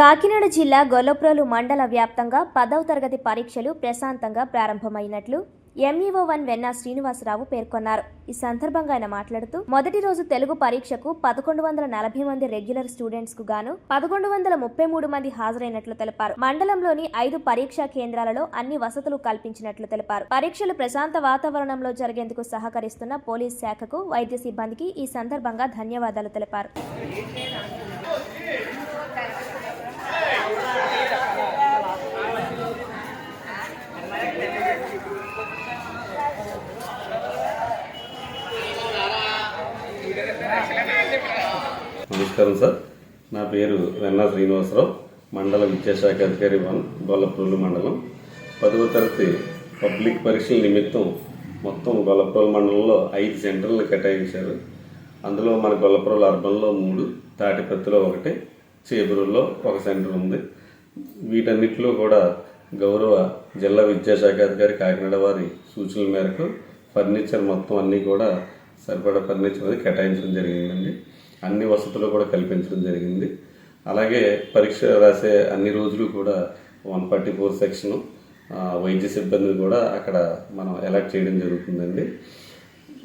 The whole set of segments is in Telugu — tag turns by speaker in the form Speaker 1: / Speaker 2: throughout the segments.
Speaker 1: కాకినాడ జిల్లా గొల్లప్రోలు మండల వ్యాప్తంగా 10వ తరగతి పరీక్షలు ప్రశాంతంగా ప్రారంభమైనట్లు ఎంఈఓ1 వెన్నా శ్రీనివాసరావు పేర్కొన్నారు. ఈ సందర్భంగా ఆయన మాట్లాడుతూ మొదటి రోజు తెలుగు పరీక్షకు 1140 మంది రెగ్యులర్ స్టూడెంట్స్ కు గాను 1133 మంది హాజరైనట్లు తెలిపారు. మండలంలోని 5 పరీక్షా కేంద్రాలలో అన్ని వసతులు కల్పించినట్లు తెలిపారు. పరీక్షలు ప్రశాంత వాతావరణంలో జరిగేందుకు సహకరిస్తున్న పోలీస్ శాఖకు, వైద్య సిబ్బందికి ఈ సందర్భంగా ధన్యవాదాలు తెలిపారు.
Speaker 2: నమస్కారం సార్, నా పేరు వెన్నా శ్రీనివాసరావు, మండల విద్యాశాఖ అధికారి 1, గొల్లప్రోలు మండలం. 10వ తరగతి పబ్లిక్ పరీక్షల నిమిత్తం మొత్తం గొల్లప్రోలు మండలంలో 5 సెంటర్లు కేటాయించారు. అందులో మన గొల్లప్రోలు అర్బన్లో 3, తాటిపత్తిలో 1, చేబురులో 1 సెంటర్ ఉంది. వీటన్నిటిలో కూడా గౌరవ జిల్లా విద్యాశాఖ అధికారి కాకినాడ వారి సూచనల మేరకు ఫర్నిచర్ మొత్తం అన్నీ కూడా సరిపడా ఫర్నిచర్ అది కేటాయించడం జరిగిందండి. అన్ని వసతులు కూడా కల్పించడం జరిగింది. అలాగే పరీక్ష రాసే అన్ని రోజులు కూడా 144 సెక్షన్ వైద్య సిబ్బందిని కూడా అక్కడ మనం ఎలక్ట్ చేయడం జరుగుతుందండి.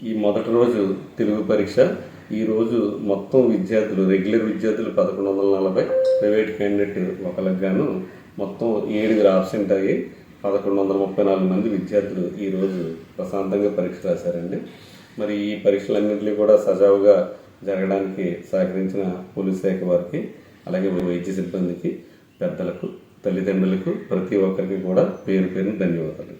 Speaker 2: ఈ మొదటి రోజు తెలుగు పరీక్ష, ఈరోజు మొత్తం విద్యార్థులు రెగ్యులర్ విద్యార్థులు 1140, ప్రైవేట్ క్యాండిడేట్ ఒకరికి గాను మొత్తం 7 ఆబ్సెంట్ అయ్యి 1134 మంది విద్యార్థులు ఈరోజు ప్రశాంతంగా పరీక్ష రాశారండి. మరి ఈ పరీక్షలన్నింటినీ కూడా సజావుగా జరగడానికి సహకరించిన పోలీస్ శాఖ వారికి, అలాగే వైద్య సిబ్బందికి, పెద్దలకు, తల్లిదండ్రులకు, ప్రతి ఒక్కరికి కూడా పేరు పేరున ధన్యవాదాలు.